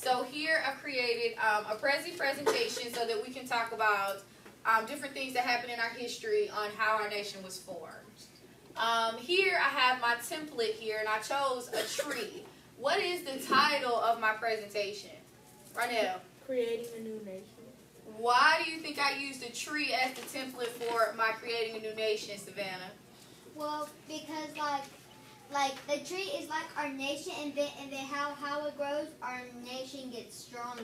So here I've created a presentation so that we can talk about different things that happened in our history on how our nation was formed. Here I have my template here, and I chose a tree. What is the title of my presentation? Ronell? Creating a new nation. Why do you think I used a tree as the template for my creating a new nation, Savannah? Well, because like the tree is like our nation, and then how it grows, our nation gets stronger.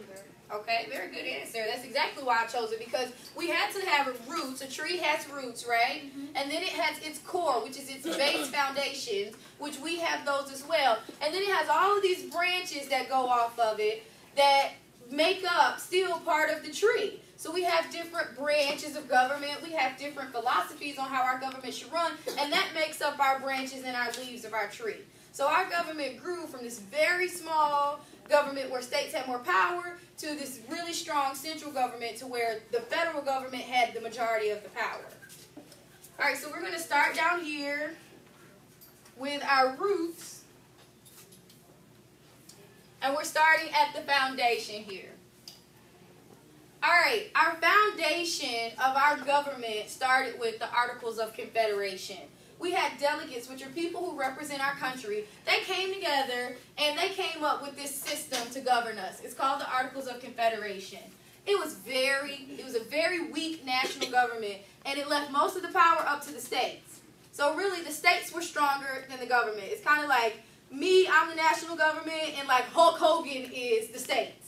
Okay, very good answer. That's exactly why I chose it, because we had to have roots. A tree has roots, right? Mm-hmm. And then it has its core, which is its base foundations, which we have those as well. And then it has all of these branches that go off of it that make up still part of the tree. So we have different branches of government. We have different philosophies on how our government should run, and that makes up our branches and our leaves of our tree. So our government grew from this very small government where states had more power to this really strong central government to where the federal government had the majority of the power. All right, so we're going to start down here with our roots, and we're starting at the foundation here. All right, our foundation of our government started with the Articles of Confederation. We had delegates, which are people who represent our country. They came together and they came up with this system to govern us. It's called the Articles of Confederation. It was a very weak national government, and it left most of the power up to the states. So really, the states were stronger than the government. It's kind of like me, I'm the national government, and like Hulk Hogan is the states.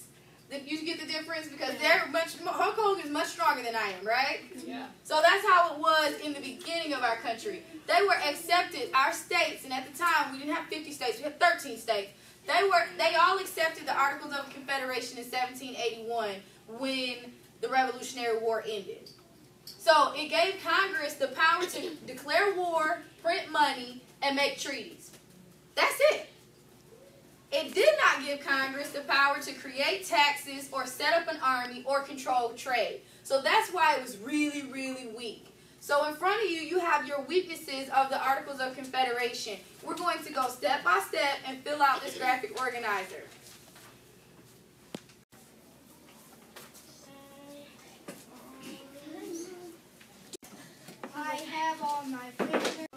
You get the difference? Because Hulk Hogan is much stronger than I am, right? Yeah. So that's how it was in the beginning of our country. They were accepted, our states, and at the time we didn't have 50 states, we had 13 states. They all accepted the Articles of Confederation in 1781 when the Revolutionary War ended. So it gave Congress the power to declare war, print money, and make treaties. That's it. It did not give Congress the power to create taxes or set up an army or control trade. So that's why it was really, really weak. So in front of you, you have your weaknesses of the Articles of Confederation. We're going to go step by step and fill out this graphic organizer. I have all my pictures.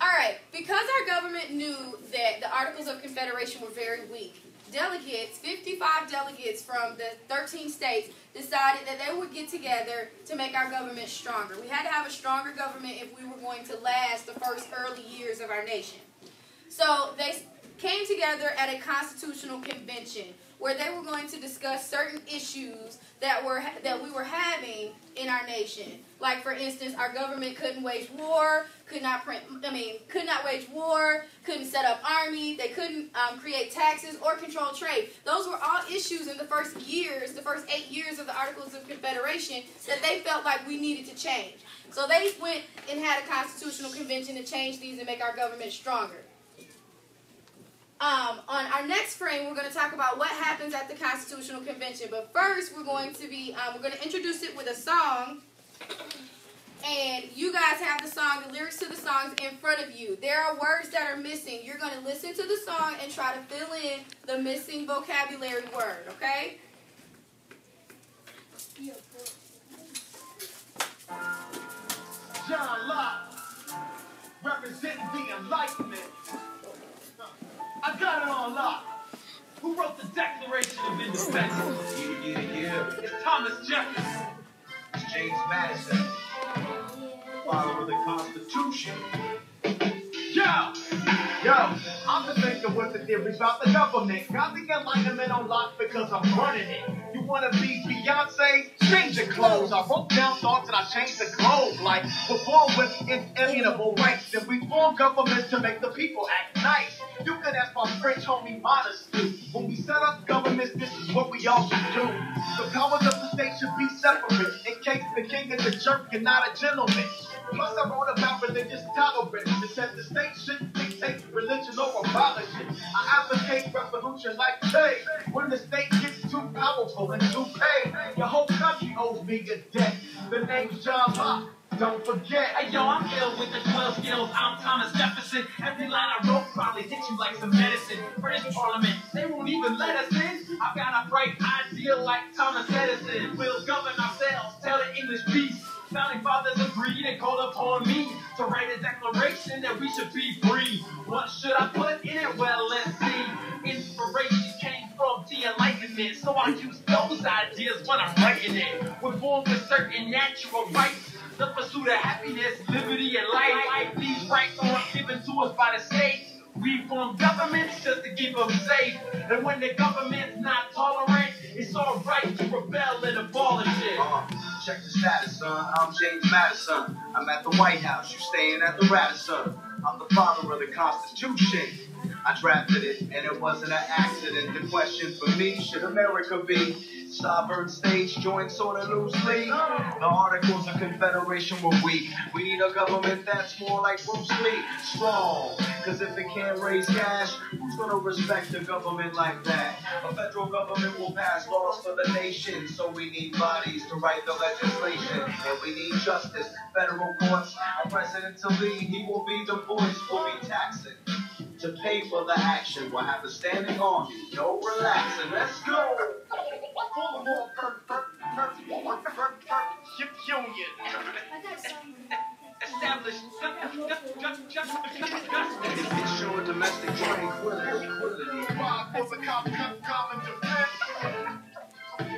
Alright, because our government knew that the Articles of Confederation were very weak, delegates, 55 delegates from the 13 states, decided that they would get together to make our government stronger. We had to have a stronger government if we were going to last the first early years of our nation. So they came together at a constitutional convention where they were going to discuss certain issues that we were having in our nation. Like, for instance, our government couldn't wage war, couldn't wage war, couldn't set up army, they couldn't create taxes or control trade. Those were all issues in the first 8 years of the Articles of Confederation that they felt like we needed to change. So they went and had a constitutional convention to change these and make our government stronger. On our next frame, we're going to talk about what happens at the Constitutional Convention. But first, we're going to introduce it with a song. And you guys have the song, the lyrics to the songs in front of you. There are words that are missing. You're going to listen to the song and try to fill in the missing vocabulary word, okay? John Locke, representing the Enlightenment. I got it on lock. Who wrote the Declaration of Independence? Yeah. It's Thomas Jefferson. It's James Madison. Follower of the Constitution. Yo, I'm the thinker with the theory about the government. Got the Enlightenment on lock because I'm running it. You wanna be Beyonce? Change your clothes. I wrote down thoughts and I changed the globe. Like, we're born with inalienable rights, and we form governments to make the people act nice. You can ask my French homie Modesty. When we set up governments, this is what we all should do. The powers of the state should be separate, in case the king is a jerk and not a gentleman. Plus, I wrote about religious tolerance. It says the state shouldn't dictate religion or abolish it. I advocate revolution like change. When the state gets too powerful and too paid, your whole country owes me a debt. The name's John Locke. don't forget. Hey yo, I'm ill with the 12 skills. I'm Thomas Jefferson. Every line I wrote probably hit you like some medicine. British Parliament, they won't even let us in. I've got a bright idea like Thomas Edison. We'll govern ourselves, tell the English peace. Founding fathers agreed and called upon me to write a declaration that we should be free. What should I put in it? Well, let's see. Inspiration came from the Enlightenment, so I use those ideas when I'm writing it. We're born with certain natural rights, the pursuit of happiness, liberty, and life. These rights aren't given to us by the state. We form governments just to keep them safe. And when the government's not tolerant, it's alright to rebel and abolish it. Check the status, son. I'm James Madison. I'm at the White House. You staying at the Radisson. I'm the father of the Constitution. I drafted it, and it wasn't an accident. The question for me, should America be sovereign states joined sort of loosely? The Articles of Confederation were weak. We need a government that's more like Bruce Lee, strong. Cause if it can't raise cash, who's gonna respect a government like that? A federal government will pass laws for the nation, so we need bodies to write the legislation, and we need justice, federal courts, a president to lead. He will be the voice, we'll be taxing. To pay for the action, we'll have a standing army. No relaxing, let's go. Union. Established Ensure domestic tranquility. For the common defense.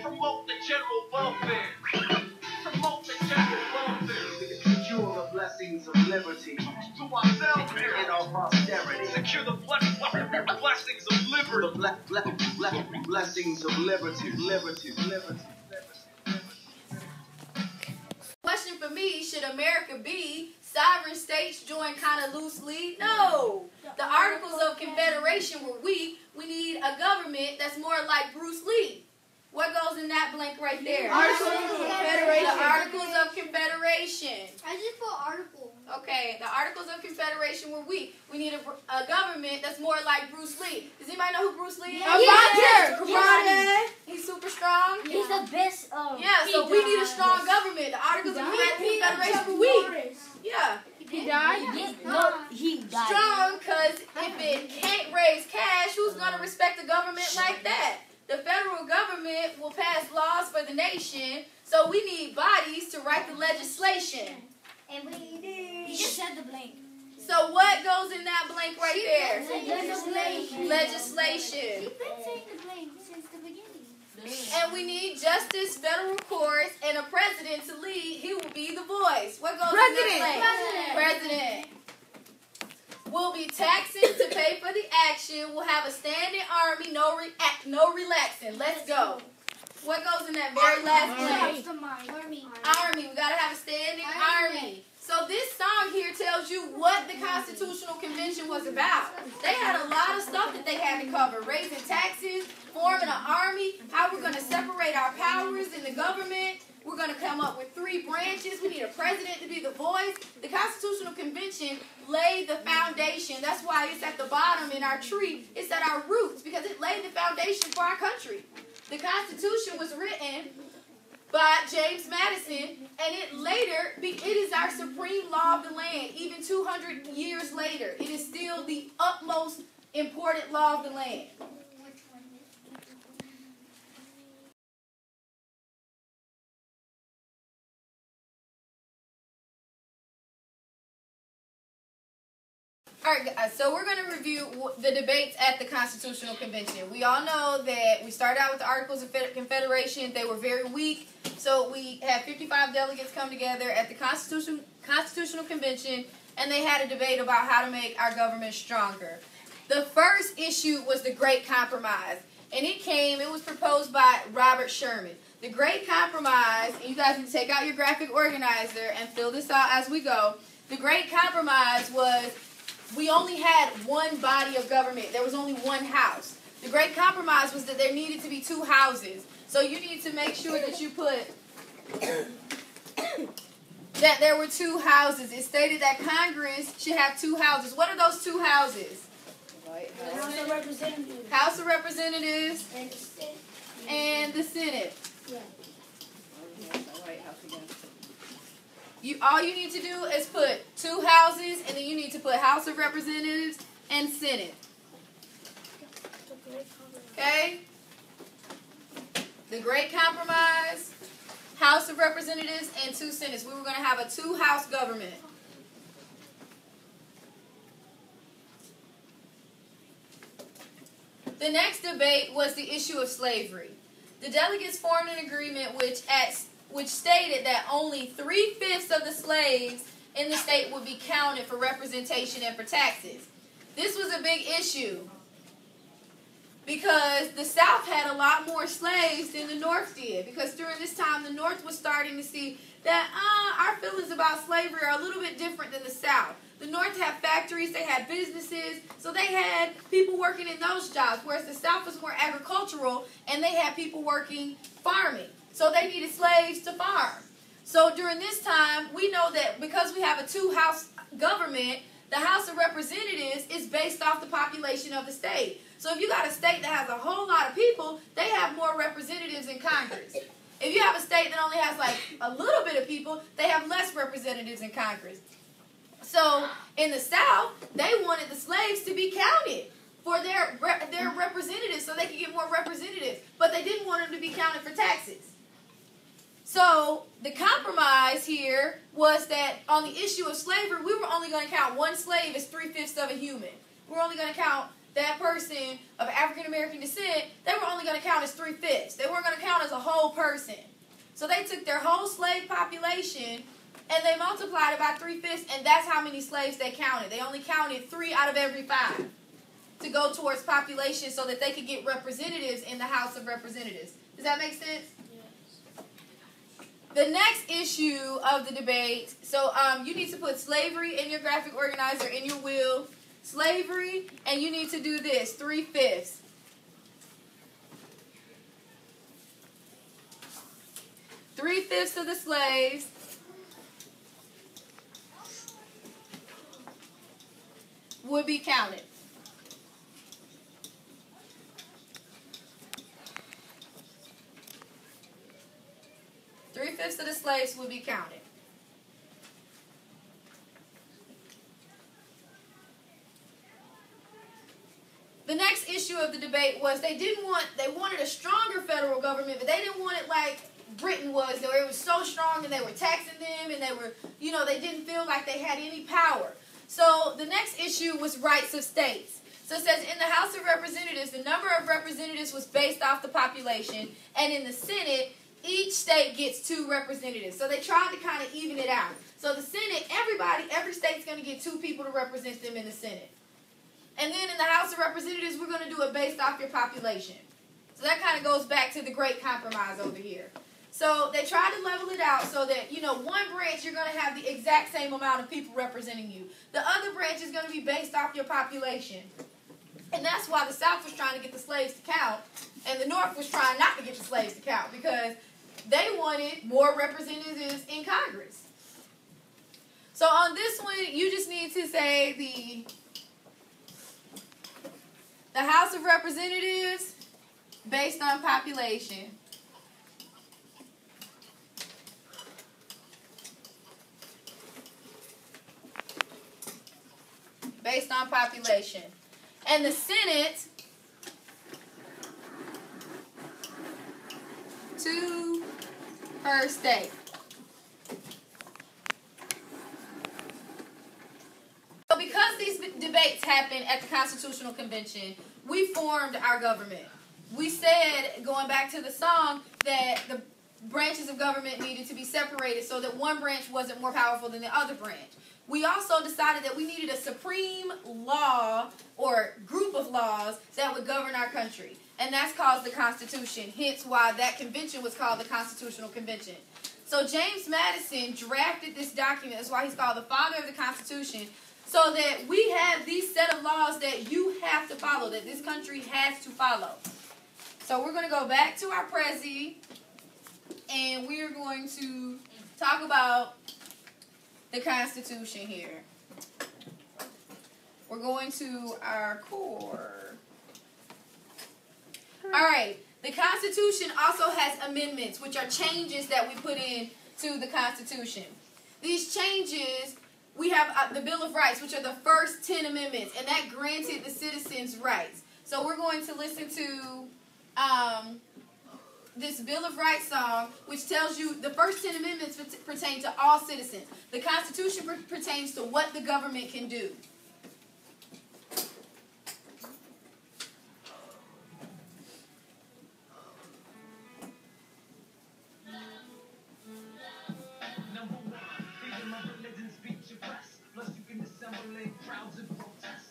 promote the general welfare. Promote the general welfare. Secure the blessings of liberty To ourselves in here. our posterity. Secure the blessings of liberty. The blessings of liberty. Question for me, should America be sovereign states joined kind of loosely? No. The Articles of Confederation were weak. We need a government that's more like Bruce Lee. What goes in that blank right there? Articles of Confederation. The Articles of Confederation. I just put article. Okay, the Articles of Confederation were weak. We need a government that's more like Bruce Lee. Does anybody know who Bruce Lee is? A boxer. Karate. He's super strong. He's the best. Yeah, so we need a strong government. The Articles of Confederation were weak. Yeah. He died? No, he died. Strong, because if it can't raise cash, who's going to respect a government like that? The federal government will pass laws for the nation, so we need bodies to write the legislation. And we did. He just said the blank. So what goes in that blank right there? Legislation. Legislation. You've been saying the blank since the beginning. And we need justice, federal courts, and a president to lead. He will be the voice. What goes in that blank? President. We'll be taxing to pay for the action. We'll have a standing army, no relaxing. Let's go. What goes in that very last blank? Army. We gotta have a standing army. So this song here tells you what the Constitutional Convention was about. They had a lot of stuff that they had to cover. Raising taxes, forming an army, how we're gonna separate our powers in the government. We're going to come up with 3 branches. We need a president to be the voice. The Constitutional Convention laid the foundation. That's why it's at the bottom in our tree. It's at our roots because it laid the foundation for our country. The Constitution was written by James Madison, and it is our supreme law of the land. Even 200 years later, it is still the utmost important law of the land. All right, guys, so we're going to review the debates at the Constitutional Convention. We all know that we started out with the Articles of Confederation. They were very weak, so we had 55 delegates come together at the Constitutional Convention, and they had a debate about how to make our government stronger. The first issue was the Great Compromise, and it was proposed by Robert Sherman. The Great Compromise, and you guys can take out your graphic organizer and fill this out as we go. The Great Compromise was, we only had one body of government. There was only one house. The Great Compromise was that there needed to be 2 houses. So you need to make sure that you put that there were 2 houses. It stated that Congress should have 2 houses. What are those 2 houses? House of Representatives. House of Representatives And the Senate. and the Senate. Yeah. All you need to do is put 2 houses, and then you need to put House of Representatives and Senate. Okay? The Great Compromise, House of Representatives, and 2 Senates. We were going to have a 2-house government. The next debate was the issue of slavery. The delegates formed an agreement which stated that only 3/5 of the slaves in the state would be counted for representation and for taxes. This was a big issue because the South had a lot more slaves than the North did, because during this time the North was starting to see that our feelings about slavery are a little bit different than the South. The North had factories, they had businesses, so they had people working in those jobs, whereas the South was more agricultural and they had people working farming. So they needed slaves to farm. So during this time, we know that because we have a 2-house government, the House of Representatives is based off the population of the state. So if you got a state that has a whole lot of people, they have more representatives in Congress. If you have a state that only has like a little bit of people, they have less representatives in Congress. So in the South, they wanted the slaves to be counted for their representatives so they could get more representatives. But they didn't want them to be counted for taxes. So the compromise here was that on the issue of slavery, we were only going to count one slave as 3/5 of a human. We're only going to count that person of African American descent, they were only going to count as 3/5. They weren't going to count as a whole person. So they took their whole slave population and they multiplied it by 3/5, and that's how many slaves they counted. They only counted 3 out of every 5 to go towards population so that they could get representatives in the House of Representatives. Does that make sense? The next issue of the debate, so you need to put slavery in your graphic organizer, in your wheel. Slavery, and you need to do this, 3/5. 3/5 of the slaves would be counted. Three-fifths of the slaves would be counted. The next issue of the debate was they wanted a stronger federal government, but they didn't want it like Britain was, where it was so strong and they were taxing them and they were, they didn't feel like they had any power. So the next issue was rights of states. So it says in the House of Representatives, the number of representatives was based off the population, and in the Senate, each state gets 2 representatives. So they tried to kind of even it out. So the Senate, every state's going to get 2 people to represent them in the Senate. And then in the House of Representatives, we're going to do it based off your population. So that kind of goes back to the Great Compromise over here. So they tried to level it out so that, one branch you're going to have the exact same amount of people representing you. The other branch is going to be based off your population. And that's why the South was trying to get the slaves to count, and the North was trying not to get the slaves to count, because they wanted more representatives in Congress. So on this one, you just need to say the House of Representatives based on population. Based on population. And the Senate, 2 per state. So because these debates happened at the Constitutional Convention, we formed our government. We said, going back to the song, that the branches of government needed to be separated so that one branch wasn't more powerful than the other branch. We also decided that we needed a supreme law or group of laws that would govern our country. And that's called the Constitution, hence why that convention was called the Constitutional Convention. So James Madison drafted this document, that's why he's called the father of the Constitution, so that we have these set of laws that you have to follow, that this country has to follow. So we're going to go back to our Prezi, and we're going to talk about the Constitution here. We're going to our core. All right. The Constitution also has amendments, which are changes that we put in to the Constitution. these changes, we have the Bill of Rights, which are the first 10 amendments, and that granted the citizens rights. So we're going to listen to this Bill of Rights song, which tells you the first 10 amendments pertain to all citizens. The Constitution pertains to what the government can do.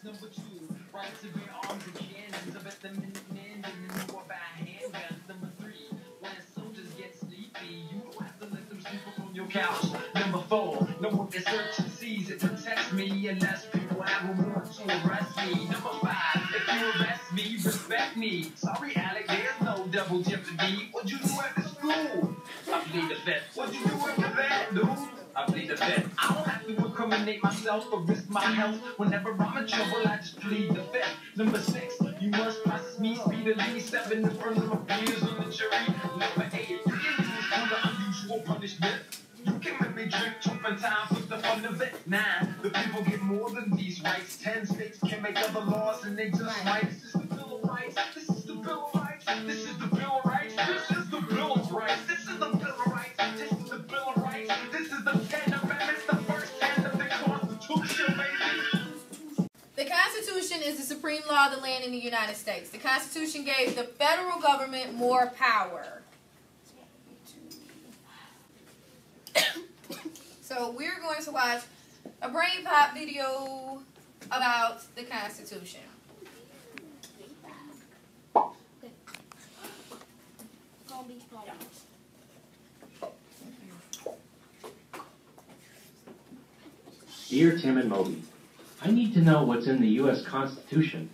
Number 2, right to bear arms and cannons. I bet the Minutemen didn't know about handguns. Number 3, when soldiers get sleepy, you don't have to let them sleep up on your couch. Number 4, no one can search and seize it, protects me unless people have a warrant to arrest me. Number 5, if you arrest me, respect me. Sorry, Alec, there's no double jeopardy. What'd you do after school? I plead the fifth. What'd you do after that, dude? I plead the fifth. I don't have to incriminate myself or risk my health. Whenever I'm in trouble, I just plead the fifth. Number 6, you must process me speedily. 7, in front of my peers on the jury. Number 8, you can use for the unusual punishment. You can make me drink turpentine for the fun of it. 9, the people get more than these rights. 10 states can make other laws and they just might. This is the Bill of Rights. This is the Bill of Rights. This is the Bill of Rights. This is the Bill of Rights. This is the Bill of Rights. This is the Bill of Rights. This is the 10 Amendments, the first 10 of the Constitution, baby. The Constitution is the supreme law of the land in the United States. The Constitution gave the federal government more power. So we're going to watch a brain pop video about the Constitution. Dear Tim and Moby, I need to know what's in the U.S. Constitution.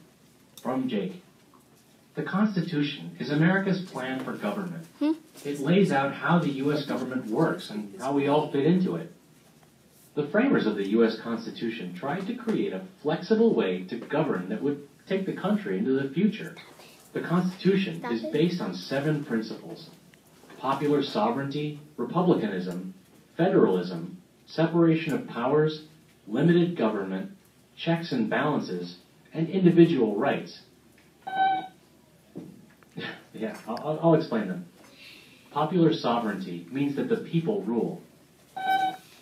From Jake. The Constitution is America's plan for government. It lays out how the U.S. government works and how we all fit into it. The framers of the U.S. Constitution tried to create a flexible way to govern that would take the country into the future. The Constitution is based on 7 principles: popular sovereignty, republicanism, federalism, separation of powers, limited government, checks and balances, and individual rights. Yeah, I'll explain them. Popular sovereignty means that the people rule.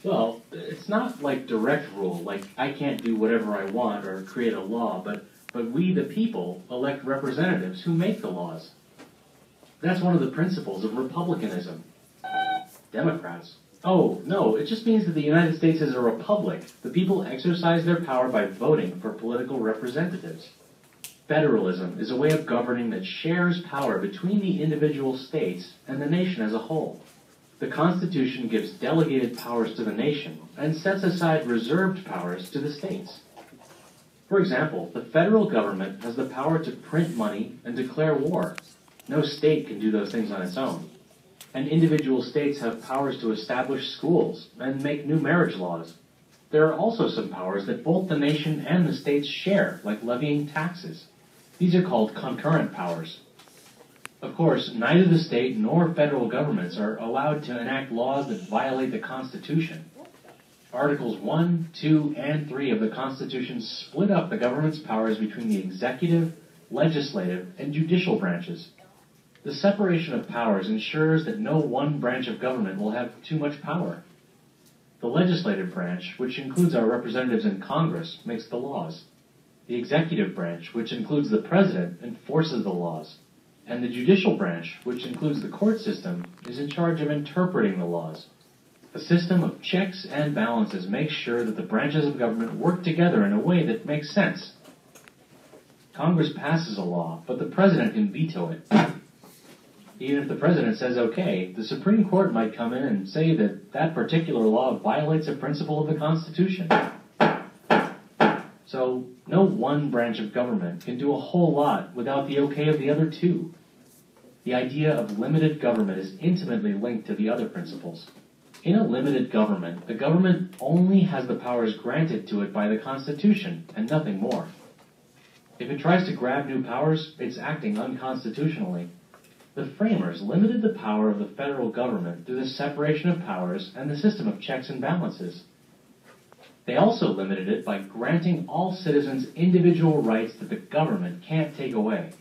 Well, it's not like direct rule, like I can't do whatever I want or create a law, but we, the people, elect representatives who make the laws. That's one of the principles of republicanism. Democrats. Oh, no, it just means that the United States is a republic. The people exercise their power by voting for political representatives. Federalism is a way of governing that shares power between the individual states and the nation as a whole. The Constitution gives delegated powers to the nation and sets aside reserved powers to the states. For example, the federal government has the power to print money and declare war. No state can do those things on its own. And individual states have powers to establish schools and make new marriage laws. There are also some powers that both the nation and the states share, like levying taxes. These are called concurrent powers. Of course, neither the state nor federal governments are allowed to enact laws that violate the Constitution. Articles 1, 2, and 3 of the Constitution split up the government's powers between the executive, legislative, and judicial branches. The separation of powers ensures that no one branch of government will have too much power. The legislative branch, which includes our representatives in Congress, makes the laws. The executive branch, which includes the president, enforces the laws. And the judicial branch, which includes the court system, is in charge of interpreting the laws. A system of checks and balances makes sure that the branches of government work together in a way that makes sense. Congress passes a law, but the president can veto it. Even if the president says okay, the Supreme Court might come in and say that that particular law violates a principle of the Constitution. So, no one branch of government can do a whole lot without the okay of the other 2. The idea of limited government is intimately linked to the other principles. In a limited government, the government only has the powers granted to it by the Constitution, and nothing more. If it tries to grab new powers, it's acting unconstitutionally. The framers limited the power of the federal government through the separation of powers and the system of checks and balances. They also limited it by granting all citizens individual rights that the government can't take away.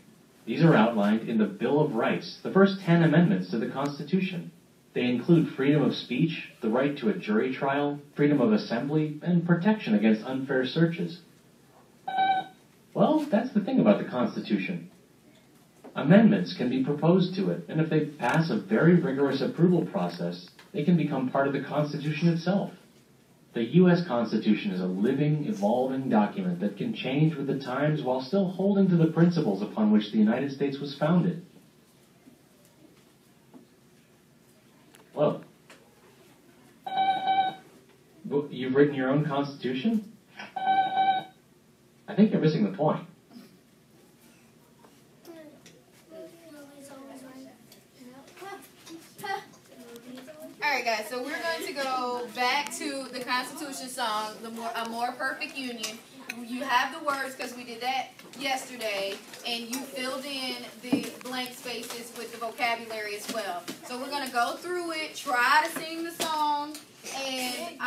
These are outlined in the Bill of Rights, the first 10 amendments to the Constitution. They include freedom of speech, the right to a jury trial, freedom of assembly, and protection against unfair searches. Well, that's the thing about the Constitution. Amendments can be proposed to it, and if they pass a very rigorous approval process, they can become part of the Constitution itself. The U.S. Constitution is a living, evolving document that can change with the times while still holding to the principles upon which the United States was founded. Whoa. You've written your own Constitution? I think you're missing the point. Alright guys, so we're going to go back to the Constitution song, A More Perfect Union. You have the words because we did that yesterday, and you filled in the blank spaces with the vocabulary as well. So we're going to go through it, try to sing the song, and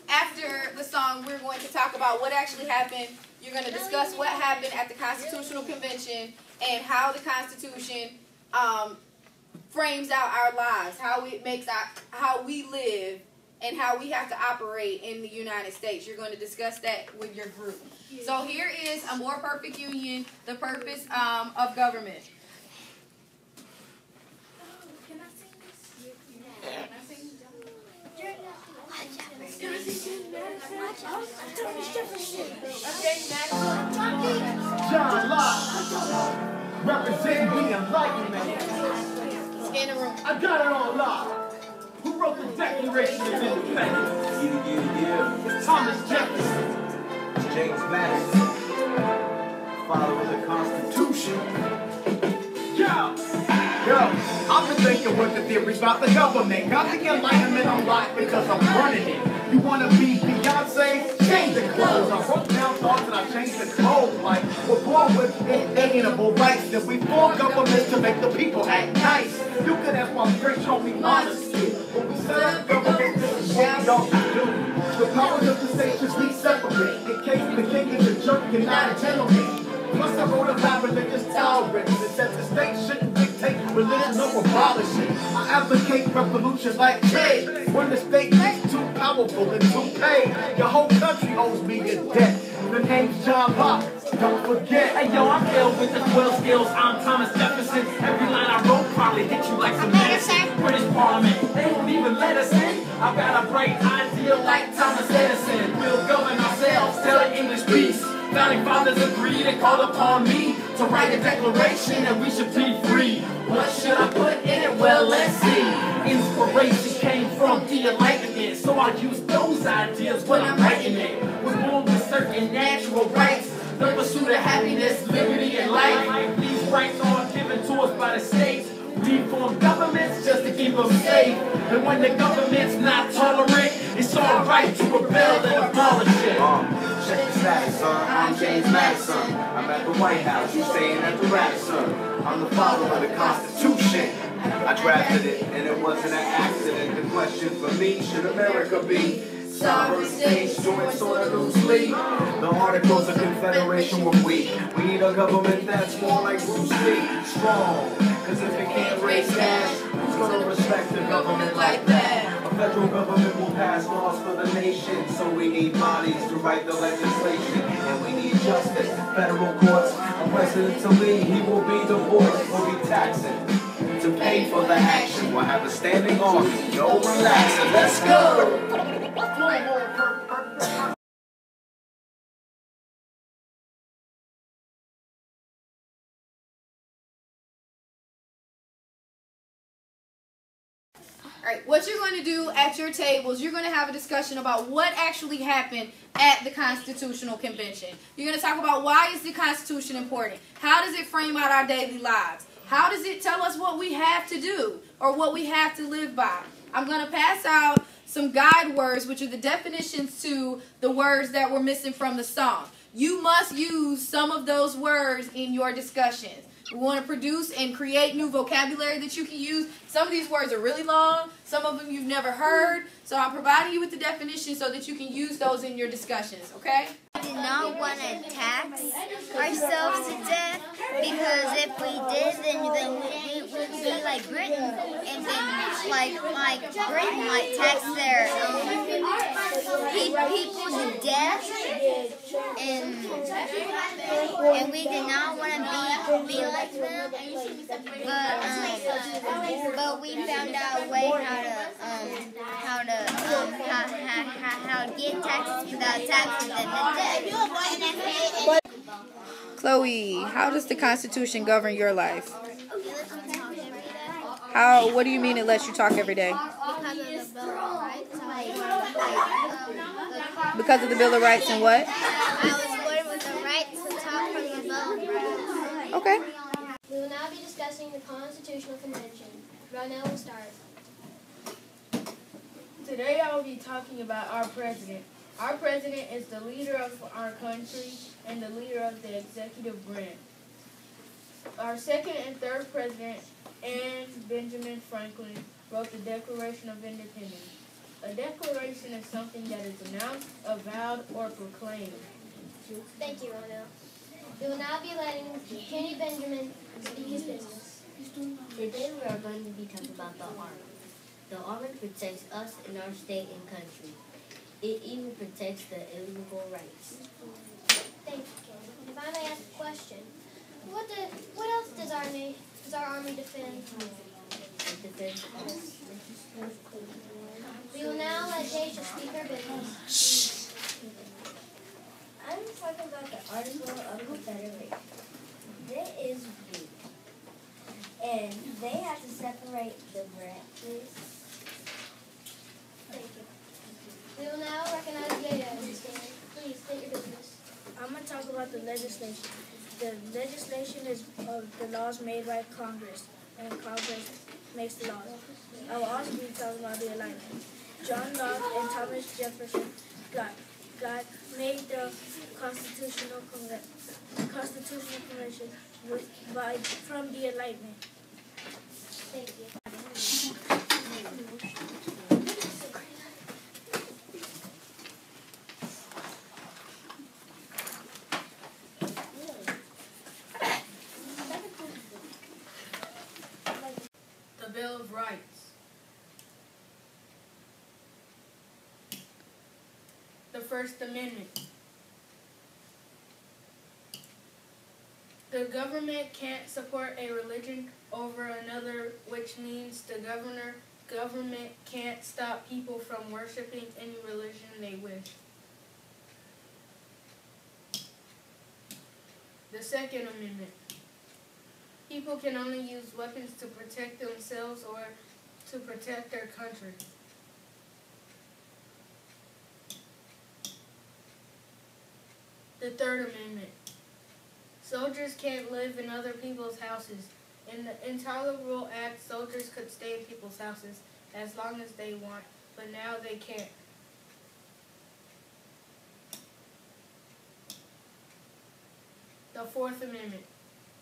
after the song we're going to talk about what actually happened. You're going to discuss what happened at the Constitutional Convention and how the Constitution frames out our lives, how it makes how we live, and how we have to operate in the United States. You're going to discuss that with your group. So here is A More Perfect Union, the purpose of government. Can I sing this? Can I sing? John Locke, representing the Enlightenment. In the room. I got it on lock. Who wrote the Declaration of Independence? Yeah. Thomas Jefferson. James Madison, father of the Constitution. Yo, I've been thinking what the theories about the government. Got the Enlightenment on lock because I'm running it. You wanna be Beyonce? Change the clothes. I wrote down thoughts and I changed the code. Like, we're born with inalienable rights. That we form governments to make the people act nice. You could ask my straight show me honesty. When we set up government, this is what we don't do. The powers of the state should be separate. In case the king is a jerk and not a gentleman. Plus I wrote about religious tolerance. It said the state shouldn't dictate religion or abolish it. I advocate revolution like trade. When the state is too powerful and too paid, your whole country owes me a debt. The name's John Locke, don't forget. Hey yo, I'm ill with the 12 skills, I'm Thomas Jefferson. Every line I wrote probably hit you like some medicine. British Parliament, they won't even let us in. I've got a bright idea like Thomas Edison. We'll govern ourselves, tell the English peace. Founding fathers agreed and called upon me to write a declaration that we should be free. What should I put in it? Well, let's see. Inspiration came from the Enlightenment, so I use those ideas when I'm writing it. We're born with certain natural rights, the pursuit of happiness, liberty, and life. These rights are given to us by the states. We form governments just to keep them safe. And when the government's not tolerant, it's alright to rebel and abolish it. Check the status, son. I'm James Madison. I'm at the White House. You staying at the Radisson. I'm the father of the Constitution. I drafted it, and it wasn't an accident. The question for me, should America be sovereign states joined sort of loosely? The Articles of Confederation were weak. We need a government that's more like Bruce Lee, strong. Cause if it can't raise cash, who's gonna respect a government like that? A federal government will pass laws for the nation, so we need bodies to write the legislation, and we need justice, federal courts, a president to lead. He will be the voice, we'll be taxing to pay for the action. We'll have a standing army, no relaxing. Let's go. Alright, what you're going to do at your tables, you're going to have a discussion about what actually happened at the Constitutional Convention. You're going to talk about why is the Constitution important? How does it frame out our daily lives? How does it tell us what we have to do or what we have to live by? I'm going to pass out some guide words, which are the definitions to the words that were missing from the song. You must use some of those words in your discussions. We want to produce and create new vocabulary that you can use. Some of these words are really long. Some of them you've never heard. So I'm providing you with the definition so that you can use those in your discussions, okay? We do not want to tax ourselves to death, because if we did, then we would be like Britain, and then like Britain might tax their people to death, and we do not want to be like them. But we found out a way how to get taxes without taxing them to death. Chloe, how does the Constitution govern your life? How? What do you mean it lets you talk every day? Because of the Bill of Rights and what? I was born with the right to talk from the Bill of Rights. Okay. We will now be discussing the Constitutional Convention. Ronell will start. Today I will be talking about our president. Our president is the leader of our country and the leader of the executive branch. Our second and third president, and Benjamin Franklin, wrote the Declaration of Independence. A declaration is something that is announced, avowed, or proclaimed. Thank you, Ronell. We will now be letting Kenny Benjamin speak his business. Today we are going to be talking about the Army. The Army protects us in our state and country. It even protects the illegal rights. Thank you, Kenny. If I may ask a question, what else does our Army defend? It defends us. We will now let Deja speak her business. I'm talking about the Article of Confederation. It is weak, and they have to separate the branches. Thank you. We will now recognize Deja and stand. Please state your business. I'm going to talk about the legislation. The legislation is the laws made by Congress, and Congress makes the laws. I will also be talking about the alignment. John Locke and Thomas Jefferson made the Constitutional Convention from the Enlightenment. Thank you. The Bill of Rights. The First Amendment. The government can't support a religion over another, which means the government can't stop people from worshiping any religion they wish. The Second Amendment. People can only use weapons to protect themselves or to protect their country. The Third Amendment. Soldiers can't live in other people's houses. In the Intolerable Act, soldiers could stay in people's houses as long as they want, but now they can't. The Fourth Amendment.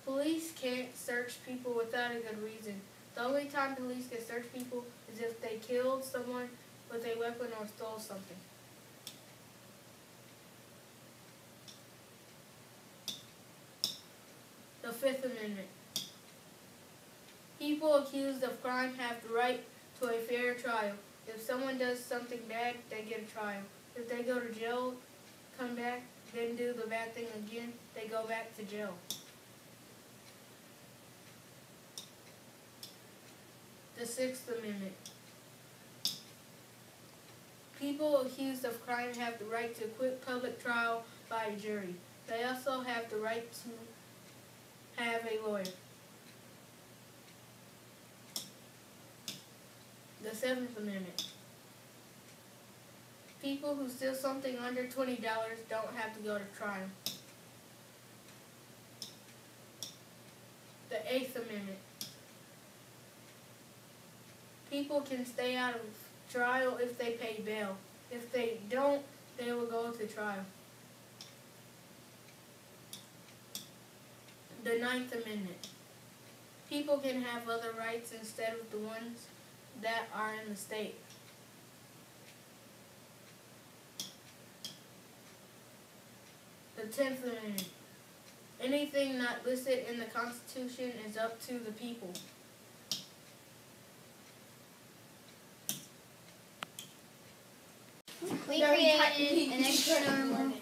Police can't search people without a good reason. The only time police can search people is if they killed someone with a weapon or stole something. The Fifth Amendment. People accused of crime have the right to a fair trial. If someone does something bad, they get a trial. If they go to jail, come back, then do the bad thing again, they go back to jail. The Sixth Amendment. People accused of crime have the right to a quick public trial by a jury. They also have the right to have a lawyer. The Seventh Amendment. People who steal something under $20 don't have to go to trial. The Eighth Amendment. People can stay out of trial if they pay bail. If they don't, they will go to trial. The Ninth Amendment. people can have other rights instead of the ones that are in the state. The 10th Amendment. Anything not listed in the Constitution is up to the people. We created an extra normal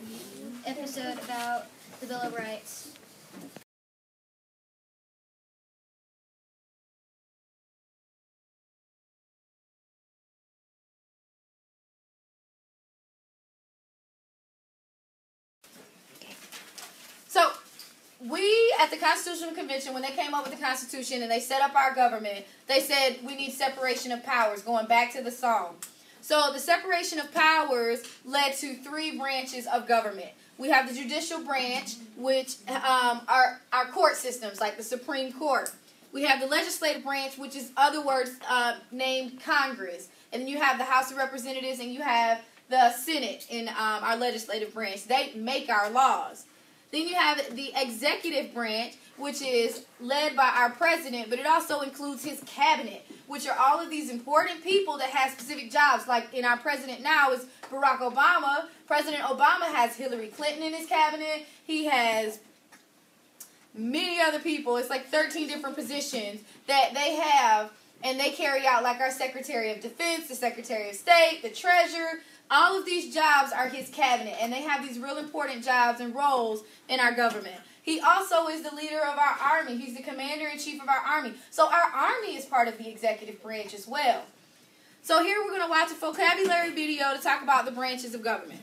episode about the Bill of Rights. So, we at the Constitutional Convention, when they came up with the Constitution and they set up our government, they said we need separation of powers, going back to the song. So the separation of powers led to 3 branches of government. We have the judicial branch, which are our court systems, like the Supreme Court. We have the legislative branch, which is other words named Congress. And then you have the House of Representatives, and you have the Senate in our legislative branch. They make our laws. Then you have the executive branch, which is led by our president, but it also includes his cabinet, which are all of these important people that have specific jobs. Like in our president now is Barack Obama. President Obama has Hillary Clinton in his cabinet. He has many other people. It's like 13 different positions that they have, and they carry out, like our Secretary of Defense, the Secretary of State, the Treasurer. All of these jobs are his cabinet, and they have these real important jobs and roles in our government. He also is the leader of our army. He's the commander-in-chief of our army. So our army is part of the executive branch as well. So here we're going to watch a vocabulary video to talk about the branches of government.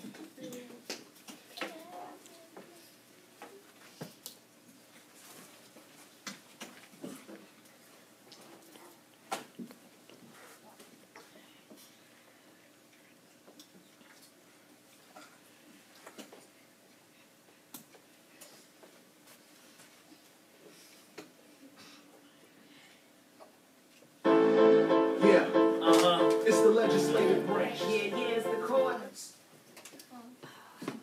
Legislative branch. Yeah, it's the courts.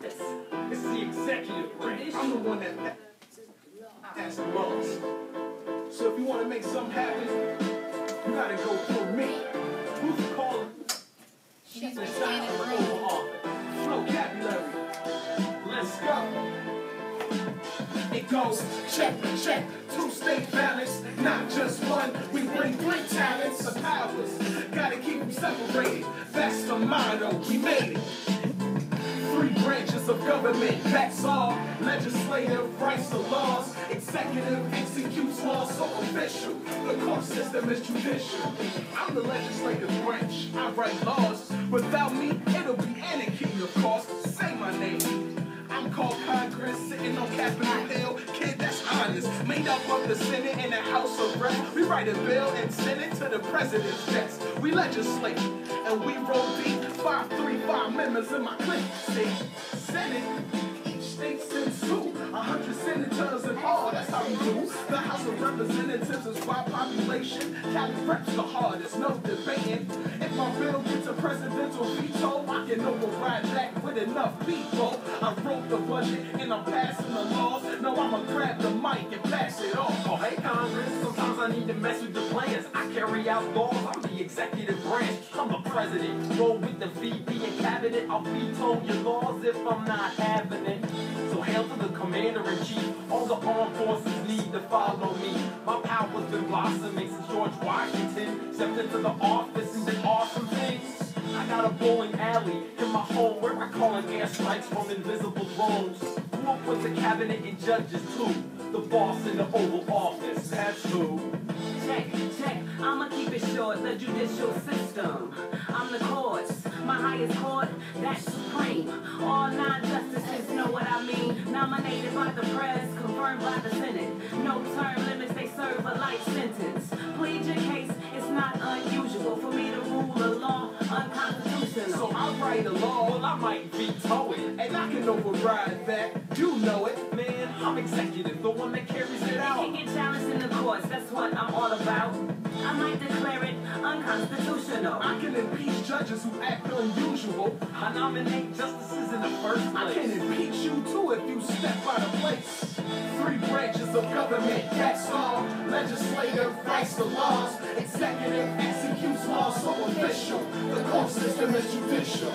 This is the executive branch. I'm the one that has the laws. So if you want to make something happen, you gotta go through me. Who's calling? She's the vocabulary. Let's go. It goes check, check, 2-state balance, not just one. We bring 3 talents of powers. Gotta keep them separated. That's the motto. We made it. 3 branches of government. That's all. Legislative writes the laws. Executive executes laws so official. The court system is judicial. I'm the legislative branch. I write laws. Without me, it'll be anarchy, of course. Say my name. I'm called Congress, sitting on Capitol Hill. Kid, that's honest. Made up of the Senate and the House of Reps. We write a bill and send it to the president's desk. We legislate, and we roll deep. 535 members in my clique. State, Senate, each state sends 100 senators and all. That's how we do. The House of Representatives is by population. Cali reps the hardest, no debating. If my bill gets a presidential veto, I can override that with enough people. I wrote the budget and I'm passing the laws. No, I'ma grab the mic and pass it off. Oh, hey, Congress, sometimes I need to mess with the plans. I carry out laws, I'm the executive branch. I'm the president. Roll with the VP and cabinet. I'll veto your laws if I'm not having it. So hail to the commander-in-chief. All the armed forces need to follow me. My power's been blossoming since George Washington stepped into the office and did awesome things. I got a bowling alley in my home where I call in airstrikes from invisible drones. Who will put the cabinet and judges too? The boss in the Oval Office, that's who. Check, check, I'ma keep it short, the judicial system. I'm the courts, my highest court, that's supreme. All 9 justices know what I mean. Nominated by the press, confirmed by the Senate. No term limits, they serve a life sentence. Plead your case, it's not unusual for me to rule a law unconstitutional. So I write a law, well I might veto it, and I can override that. You know it, man. I'm executive, the one that carries it out. Can't get challenged in the courts, that's what I'm all about. I might declare it unconstitutional. I can impeach judges who act unusual. I nominate justices in the first place. I can impeach you too if you step out of place. 3 branches of government, that's all. Legislative writes the laws. Executive executes laws so official. The court system is judicial.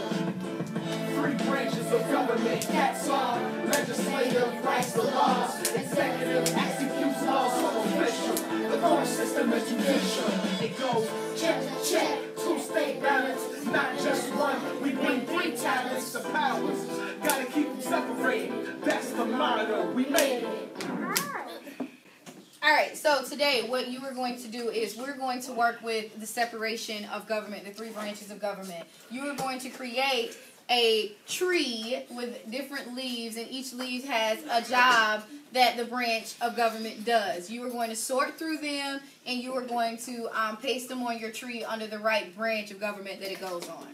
3 branches of government, that's all. Legislative writes the laws. Executive executes laws so official. The court system is judicial. It goes check, check, 2 state ballots, not just 1. We bring 3 talents to powers. Gotta keep them separated. That's the motto. We made it. Alright, so today what you are going to do is we're going to work with the separation of government, the 3 branches of government. You are going to create a tree with different leaves, and each leaf has a job that the branch of government does. You are going to sort through them, and you are going to paste them on your tree under the right branch of government that it goes on.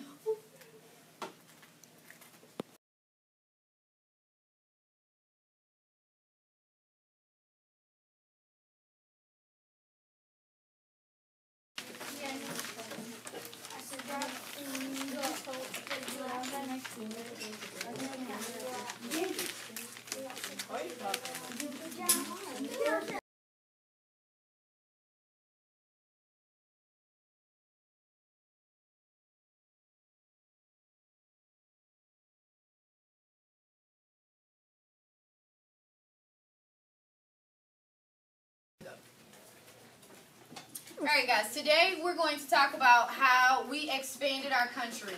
Alright guys, today we're going to talk about how we expanded our country.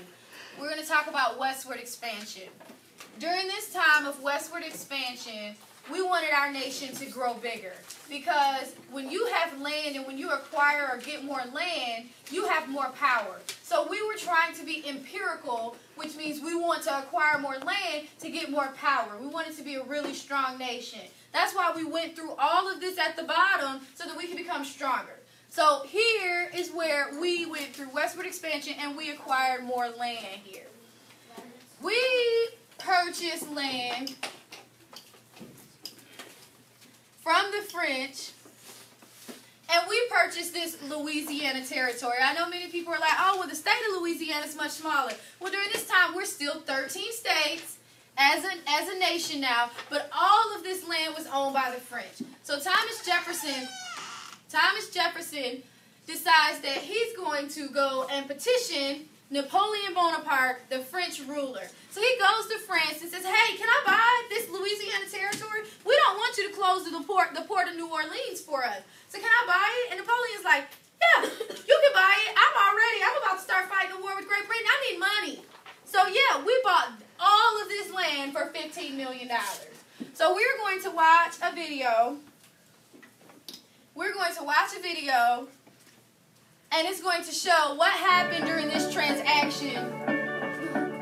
We're going to talk about westward expansion. During this time of westward expansion, we wanted our nation to grow bigger, because when you have land and when you acquire or get more land, you have more power. So we were trying to be empirical, which means we want to acquire more land to get more power. We wanted to be a really strong nation. That's why we went through all of this at the bottom, so that we could become stronger. So here is where we went through westward expansion and we acquired more land here. We purchased land from the French, and we purchased this Louisiana territory. I know many people are like, oh, well, the state of Louisiana is much smaller. Well, during this time, we're still 13 states as a nation now, but all of this land was owned by the French. So Thomas Jefferson decides that he's going to go and petition Napoleon Bonaparte, the French ruler. So he goes to France and says, hey, can I buy this Louisiana territory? We don't want you to close the port of New Orleans for us. So can I buy it? And Napoleon's like, yeah, you can buy it. I'm about to start fighting a war with Great Britain. I need money. So yeah, we bought all of this land for $15 million. So we're going to watch a video. We're going to watch a video, and it's going to show what happened during this transaction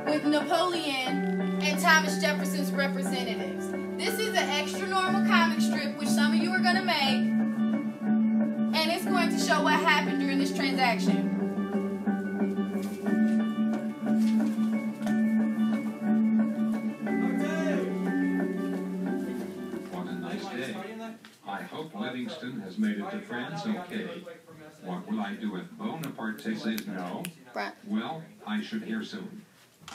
with Napoleon and Thomas Jefferson's representatives. This is an extra normal comic strip, which some of you are going to make, and it's going to show what happened during this transaction. I hope Livingston has made it to France okay. What will I do if Bonaparte says no? Well, I should hear soon.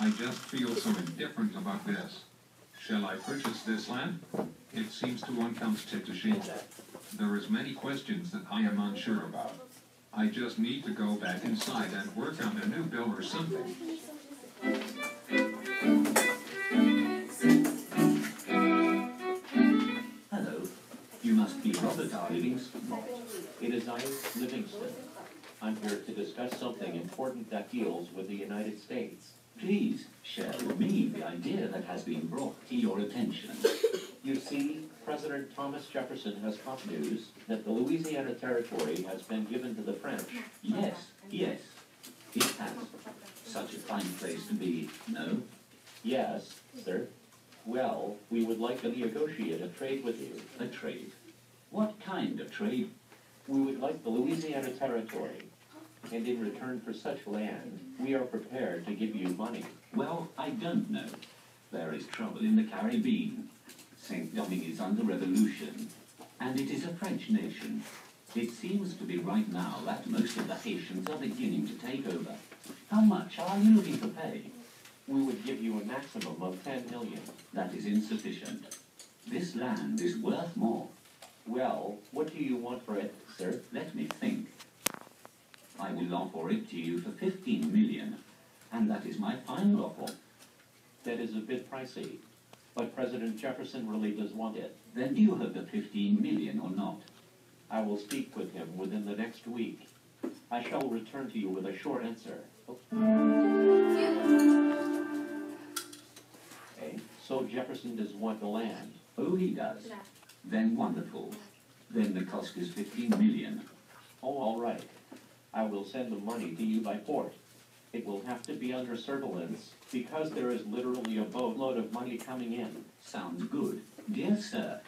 I just feel so indifferent about this. Shall I purchase this land? It seems too unconstitutional. There is many questions that I am unsure about. I just need to go back inside and work on a new bill or something. You must be Robert Livingston. It is I, Livingston. I'm here to discuss something important that deals with the United States. Please share with me the idea that has been brought to your attention. You see, President Thomas Jefferson has got news that the Louisiana Territory has been given to the French. Yes, it has. Such a fine place to be, no? Yes, sir. Well, we would like to negotiate a trade with you. A trade? What kind of trade? We would like the Louisiana Territory, and in return for such land, we are prepared to give you money. Well, I don't know. There is trouble in the Caribbean. Saint Domingue is under revolution, and it is a French nation. It seems to be right now that most of the Haitians are beginning to take over. How much are you looking to pay? We would give you a maximum of 10 million. That is insufficient. This land is worth more. Well, what do you want for it, sir? Let me think. I will offer it to you for 15 million, and that is my final offer. That is a bit pricey, but President Jefferson really does want it. Then do you have the 15 million or not? I will speak with him within the next week. I shall return to you with a short answer. Okay, so Jefferson does want the land. Oh, he does. Then wonderful. Then the cost is 15 million. Oh, all right. I will send the money to you by port. It will have to be under surveillance because there is literally a boatload of money coming in. Sounds good. Dear sir,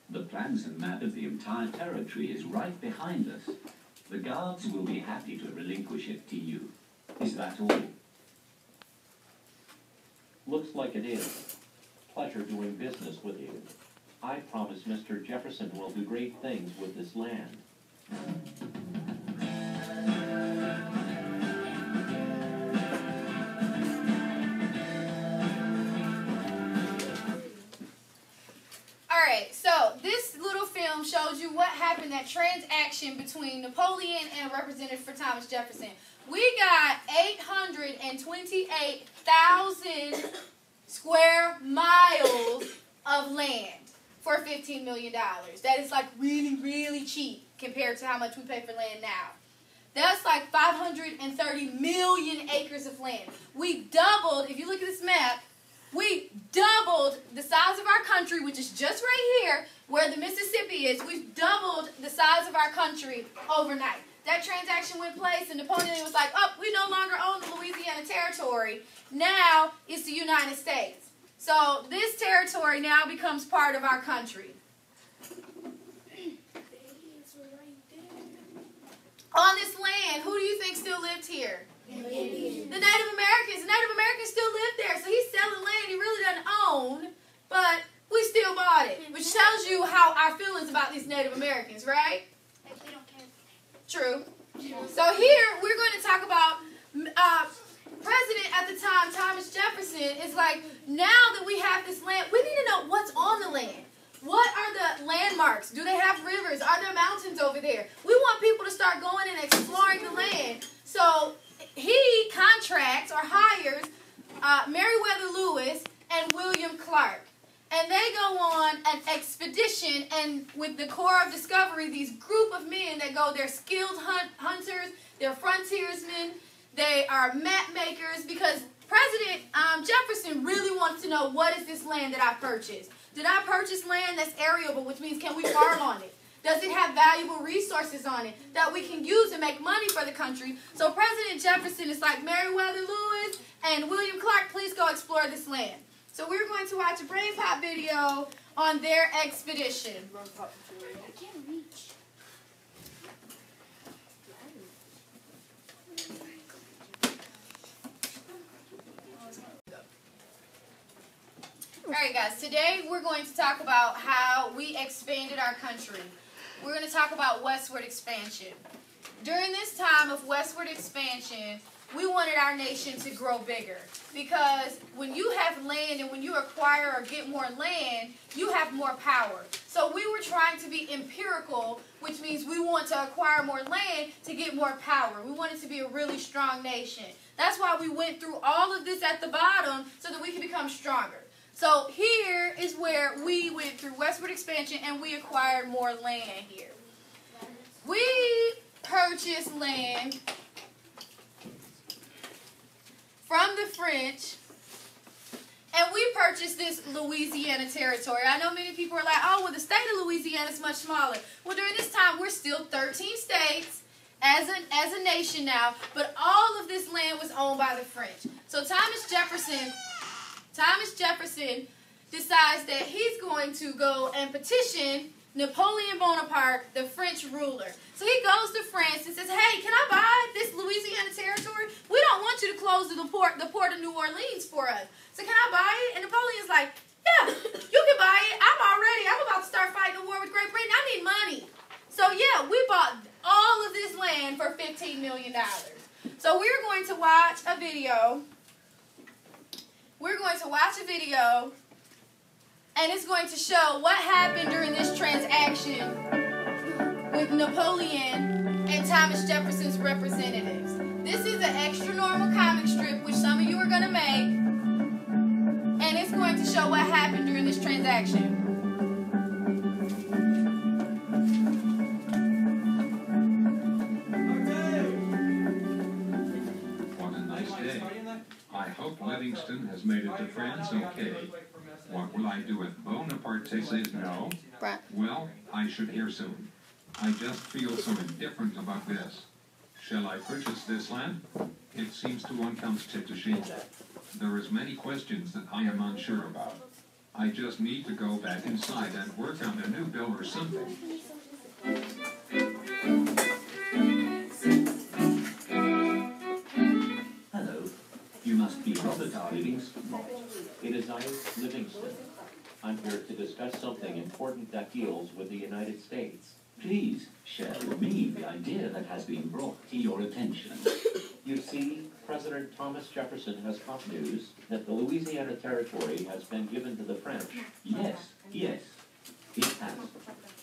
the plans and map of the entire territory is right behind us. The guards will be happy to relinquish it to you. Is that all? Looks like it is. Pleasure doing business with you. I promise Mr. Jefferson will do great things with this land. Alright, so this little film shows you what happened, that transaction between Napoleon and Representative for Thomas Jefferson. We got 828,000 square miles of land for $15 million. That is like really, really cheap compared to how much we pay for land now. That's like 530 million acres of land. We doubled, if you look at this map, we doubled the size of our country, which is just right here where the Mississippi is. We've doubled the size of our country overnight. That transaction went place and Napoleon was like, oh, we no longer own the Louisiana Territory. Now it's the United States. So this territory now becomes part of our country. On this land, who do you think still lived here? The Native Americans. The Native Americans still live there. So he's selling land he really doesn't own, but we still bought it. Which tells you how our feelings about these Native Americans, right? Like we don't care. True. So here we're going to talk about President at the time, Thomas Jefferson, is like, now that we have this land, we need to know what's on the land. What are the landmarks? Do they have rivers? Are there mountains over there? We want people to start going and exploring the land. So he contracts or hires Meriwether Lewis and William Clark. And they go on an expedition, and with the Corps of Discovery, these group of men that go, they're skilled hunters, they're frontiersmen, they are map makers, because President Jefferson really wants to know, what is this land that I purchased? Did I purchase land that's arable, which means can we farm on it? Does it have valuable resources on it that we can use to make money for the country? So President Jefferson is like, Meriwether Lewis and William Clark, please go explore this land. So we're going to watch a Brain Pop video on their expedition. I can't reach. Alright guys, today we're going to talk about how we expanded our country. We're going to talk about westward expansion. During this time of westward expansion, we wanted our nation to grow bigger, because when you have land and when you acquire or get more land, you have more power. So we were trying to be empirical, which means we want to acquire more land to get more power. We wanted to be a really strong nation. That's why we went through all of this at the bottom, so that we can become stronger. So here is where we went through westward expansion and we acquired more land here. We purchased land from the French, and we purchased this Louisiana territory. I know many people are like, oh, well, the state of Louisiana is much smaller. Well, during this time, we're still 13 states as a nation now, but all of this land was owned by the French. So Thomas Jefferson decides that he's going to go and petition Napoleon Bonaparte, the French ruler. So he goes to France and says, hey, can I buy this Louisiana territory? We don't want you to close the port of New Orleans for us. So can I buy it? And Napoleon's like, yeah, you can buy it. I'm about to start fighting a war with Great Britain. I need money. So So yeah, we bought all of this land for $15 million. So we're going to watch a video. We're going to watch a video, and it's going to show what happened during this transaction with Napoleon and Thomas Jefferson's representatives. This is an extra normal comic strip, which some of you are going to make, and it's going to show what happened during this transaction. What a nice day. I hope Livingston has made it to France okay. What will I do if Bonaparte says no? Well, I should hear soon. I just feel so indifferent about this. Shall I purchase this land? It seems too unconstitutional. There is many questions that I am unsure about. I just need to go back inside and work on a new bill or something. Hello. You must be Robert Livingston. It is I, Livingston. I'm here to discuss something important that deals with the United States. Please share with me the idea that has been brought to your attention. You see, President Thomas Jefferson has top news that the Louisiana Territory has been given to the French. Yes, yes, it has.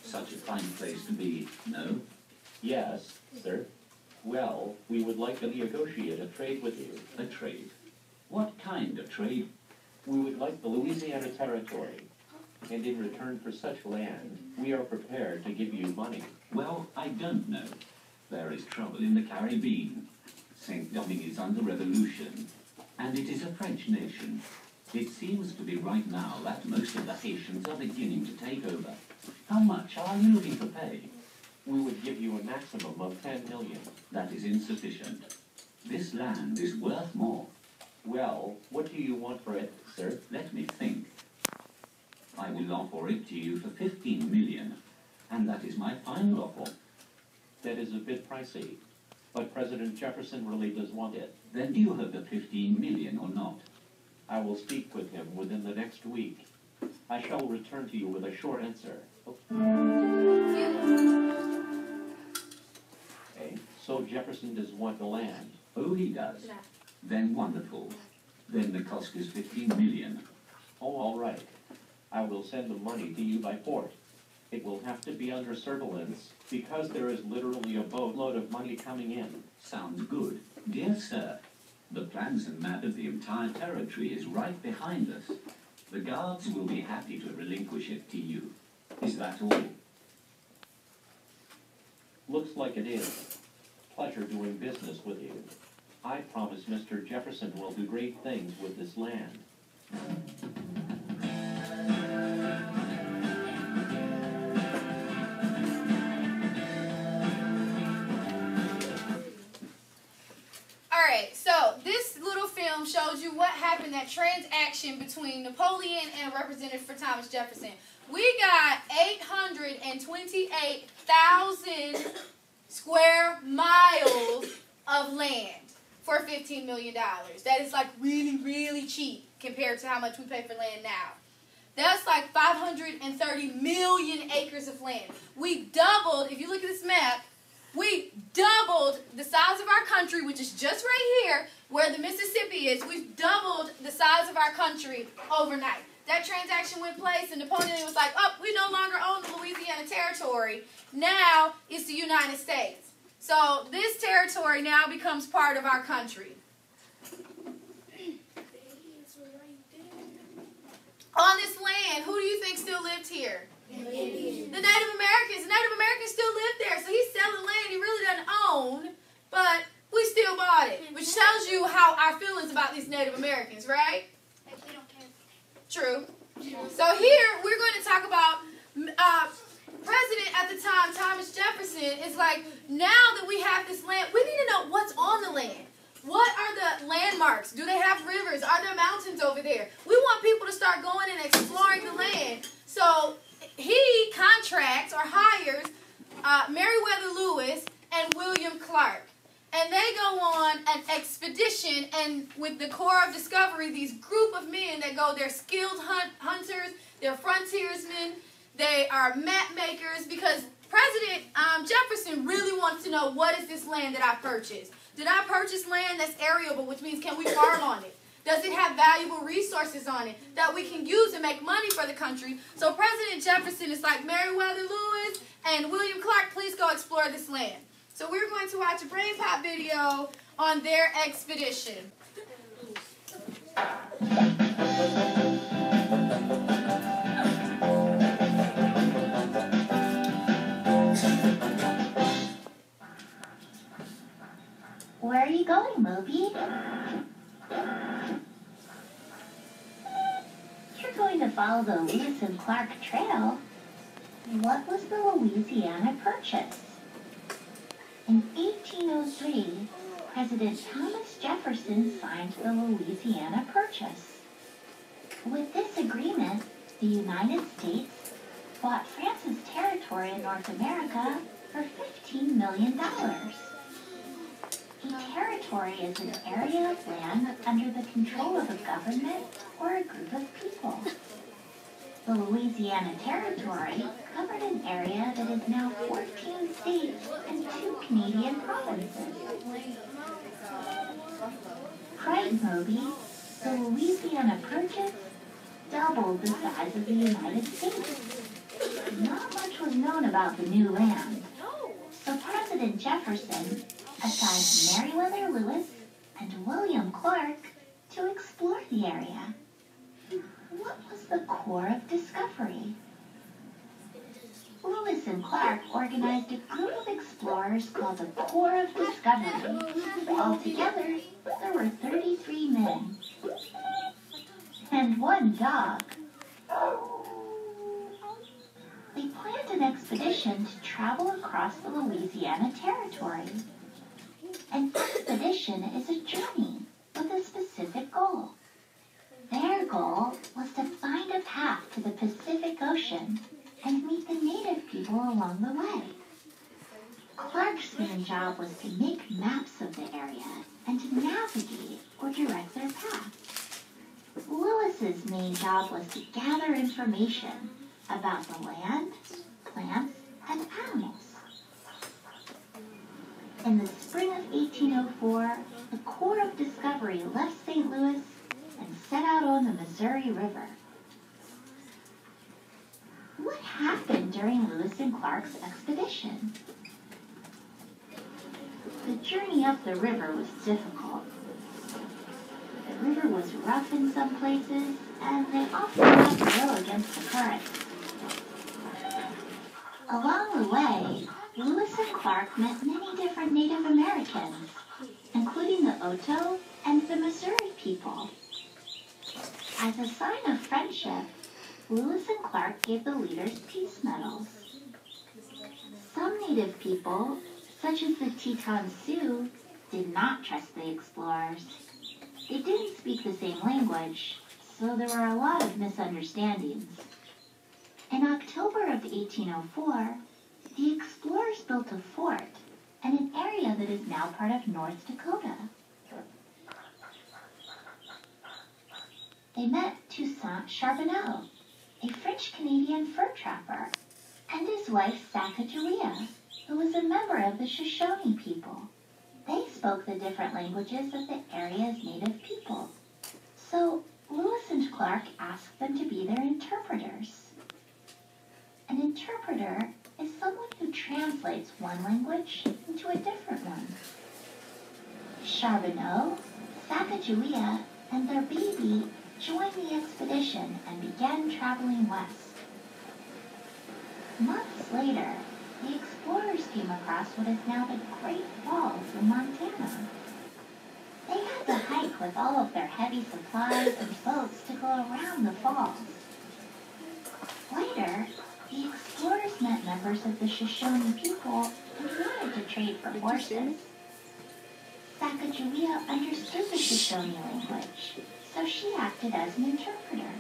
Such a fine place to be, no? Yes, sir. Well, we would like to negotiate a trade with you. A trade? What kind of trade? We would like the Louisiana Territory. And in return for such land, we are prepared to give you money. Well, I don't know. There is trouble in the Caribbean. St. Domingue is under revolution, and it is a French nation. It seems to be right now that most of the Haitians are beginning to take over. How much are you looking to pay? We would give you a maximum of $10 million. That is insufficient. This land is worth more. Well, what do you want for it, sir? Let me think. I will offer it to you for $15 million, and that is my final offer. That is a bit pricey, but President Jefferson really does want it. Then do you have the $15 million or not? I will speak with him within the next week. I shall return to you with a short answer. Okay, so Jefferson does want the land. Oh, he does? Then wonderful. Then the cost is $15 million. Oh, all right. I will send the money to you by port. It will have to be under surveillance because there is literally a boatload of money coming in. Sounds good. Dear sir, the plans and map of the entire territory is right behind us. The guards will be happy to relinquish it to you. Is that all? Looks like it is. Pleasure doing business with you. I promise Mr. Jefferson will do great things with this land. Alright, so this little film shows you what happened, that transaction between Napoleon and Representative for Thomas Jefferson. We got 828,000 square miles of land for $15 million. That is like really, really cheap compared to how much we pay for land now. That's like 530 million acres of land. We doubled, if you look at this map, we doubled the size of our country, which is just right here where the Mississippi is. We've doubled the size of our country overnight. That transaction went place, and Napoleon was like, oh, we no longer own the Louisiana Territory. Now it's the United States. So this territory now becomes part of our country. On this land, who do you think still lived here? Indians. The Native Americans. The Native Americans still live there. So he's selling land he really doesn't own, but we still bought it. Which tells you how our feelings about these Native Americans, right? Like we don't care. True. So here we're going to talk about President at the time, Thomas Jefferson, is like, now that we have this land, we need to know what's on the land. What are the landmarks? Do they have rivers? Are there mountains over there? We want people to start going and exploring the land. So he contracts or hires Meriwether Lewis and William Clark. And they go on an expedition, and with the Corps of Discovery, these group of men that go, they're skilled hunters, they're frontiersmen, they are map makers, because President Jefferson really wants to know, what is this land that I purchased? Did I purchase land that's arable, which means can we farm on it? Does it have valuable resources on it that we can use and make money for the country? So President Jefferson is like, Meriwether Lewis and William Clark, please go explore this land. So we're going to watch a brain pop video on their expedition. Where are you going, Moby? You're going to follow the Lewis and Clark Trail. What was the Louisiana Purchase? In 1803, President Thomas Jefferson signed the Louisiana Purchase. With this agreement, the United States bought France's territory in North America for $15 million. A territory is an area of land under the control of a government or a group of people. The Louisiana Territory covered an area that is now 14 states and 2 Canadian provinces. Right, Moby, the Louisiana Purchase doubled the size of the United States. Not much was known about the new land, so President Jefferson assigned Meriwether Lewis and William Clark to explore the area. What was the core of discovery? Lewis and Clark organized a group of explorers called the Corps of Discovery. Altogether, there were 33 men. And 1 dog. They planned an expedition to travel across the Louisiana Territory. An expedition is a journey with a specific goal. Their goal was to find a path to the Pacific Ocean and meet the native people along the way. Clark's main job was to make maps of the area and to navigate or direct their path. Lewis's main job was to gather information about the land, plants, and animals. In the spring of 1804, the Corps of Discovery left St. Louis and set out on the Missouri River. What happened during Lewis and Clark's expedition? The journey up the river was difficult. The river was rough in some places, and they often had to row against the current. Along the way, Lewis and Clark met many different Native Americans, including the Oto and the Missouri people. As a sign of friendship, Lewis and Clark gave the leaders peace medals. Some Native people, such as the Teton Sioux, did not trust the explorers. They didn't speak the same language, so there were a lot of misunderstandings. In October of 1804, the explorers built a fort in an area that is now part of North Dakota. They met Toussaint Charbonneau, a French-Canadian fur trapper, and his wife Sacagawea, who was a member of the Shoshone people. They spoke the different languages of the area's native people. So Lewis and Clark asked them to be their interpreters. An interpreter is someone who translates one language into a different one. Charbonneau, Sacagawea, and their baby joined the expedition and began traveling west. Months later, the explorers came across what is now the Great Falls in Montana. They had to hike with all of their heavy supplies and boats to go around the falls. Later, the explorers met members of the Shoshone people and wanted to trade for horses. Sacagawea understood the Shoshone language, so she acted as an interpreter.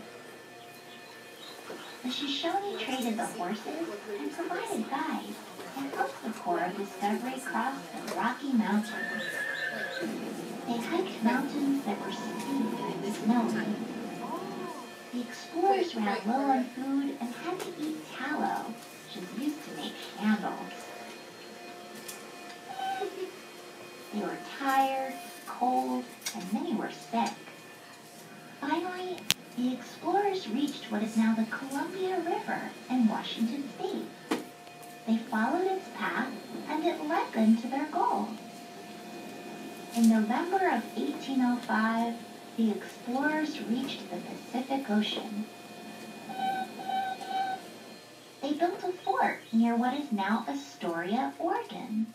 The Shoshone traded the horses and provided guides and helped the Corps of Discovery cross the Rocky Mountains. They hiked mountains that were steep and snowy. The explorers ran low on food and had to eat tallow, which is used to make candles. They were tired, cold, and many were sick. Finally, the explorers reached what is now the Columbia River in Washington State. They followed its path, and it led them to their goal. In November of 1805, the explorers reached the Pacific Ocean. They built a fort near what is now Astoria, Oregon.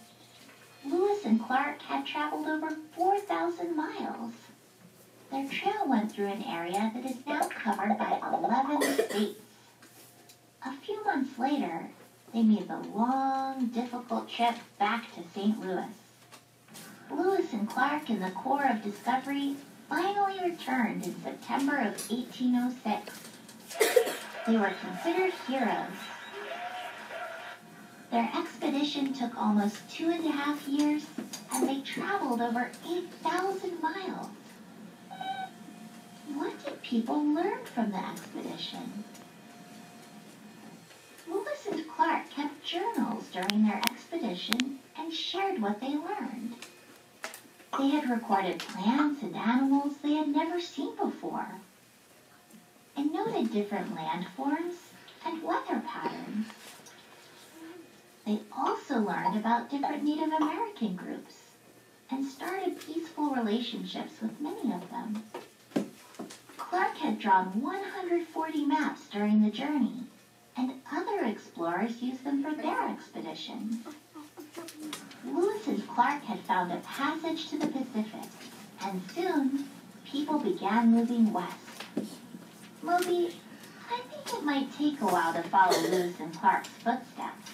Lewis and Clark had traveled over 4,000 miles. Their trail went through an area that is now covered by 11 states. A few months later, they made the long, difficult trip back to St. Louis. Lewis and Clark and the Corps of Discovery finally returned in September of 1806. They were considered heroes. Their expedition took almost 2.5 years, and they traveled over 8,000 miles. What did people learn from the expedition? Lewis and Clark kept journals during their expedition and shared what they learned. They had recorded plants and animals they had never seen before, and noted different landforms and weather patterns. They also learned about different Native American groups and started peaceful relationships with many of them. Clark had drawn 140 maps during the journey, and other explorers used them for their expeditions. Lewis and Clark had found a passage to the Pacific, and soon people began moving west. Moby, I think it might take a while to follow Lewis and Clark's footsteps.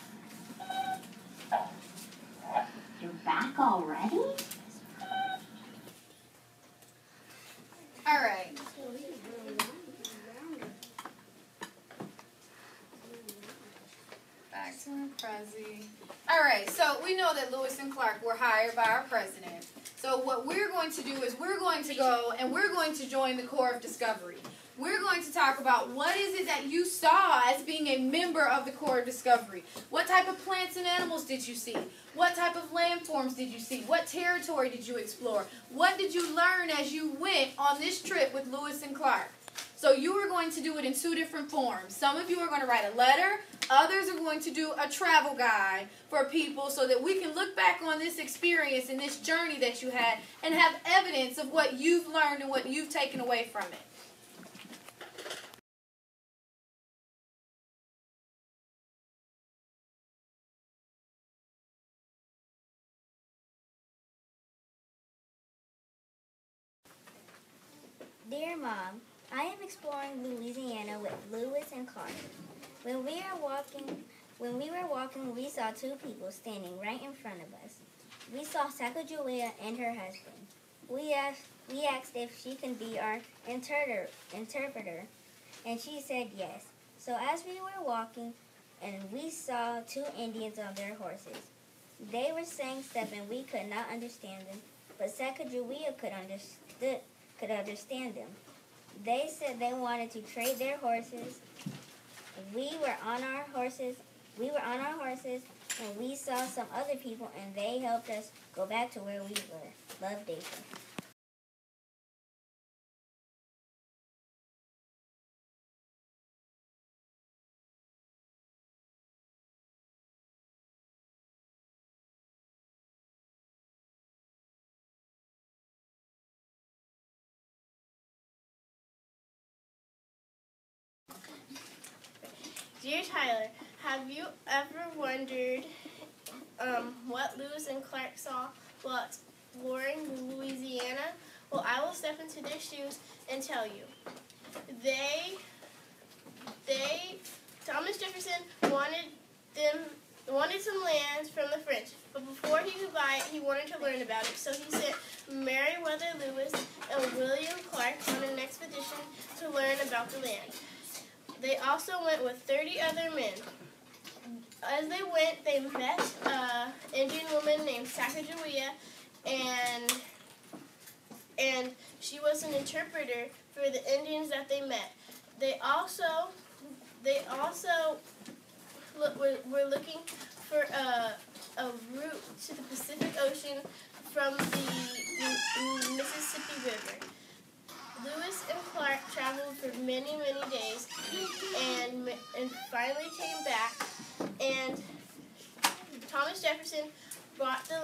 You're back already? All right. Back to Prezi. All right, so we know that Lewis and Clark were hired by our president. So what we're going to do is we're going to go and we're going to join the Corps of Discovery. We're going to talk about what is it that you saw as being a member of the Corps of Discovery. What type of plants and animals did you see? What type of landforms did you see? What territory did you explore? What did you learn as you went on this trip with Lewis and Clark? So you are going to do it in 2 different forms. Some of you are going to write a letter. Others are going to do a travel guide for people so that we can look back on this experience and this journey that you had and have evidence of what you've learned and what you've taken away from it. Dear Mom, I am exploring Louisiana with Lewis and Clark. When we were walking, we saw 2 people standing right in front of us. We saw Sacagawea and her husband. We asked if she can be our interpreter, and she said yes. So as we were walking, and we saw 2 Indians on their horses. They were saying stuff and we could not understand them, but Sacagawea could understand them. They said they wanted to trade their horses. We were on our horses, and we saw some other people, and they helped us go back to where we were. Love, David. Dear Tyler, have you ever wondered what Lewis and Clark saw while exploring Louisiana? Well, I will step into their shoes and tell you. Thomas Jefferson wanted some land from the French, but before he could buy it, he wanted to learn about it. So he sent Meriwether Lewis and William Clark on an expedition to learn about the land. They also went with 30 other men. As they went, they met an Indian woman named Sacagawea, and she was an interpreter for the Indians that they met. They also were looking for a route to the Pacific Ocean from the Mississippi River. Lewis and Clark traveled for many, many days and finally came back, and Thomas Jefferson bought the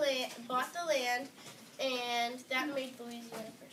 land, and that made Louisiana free.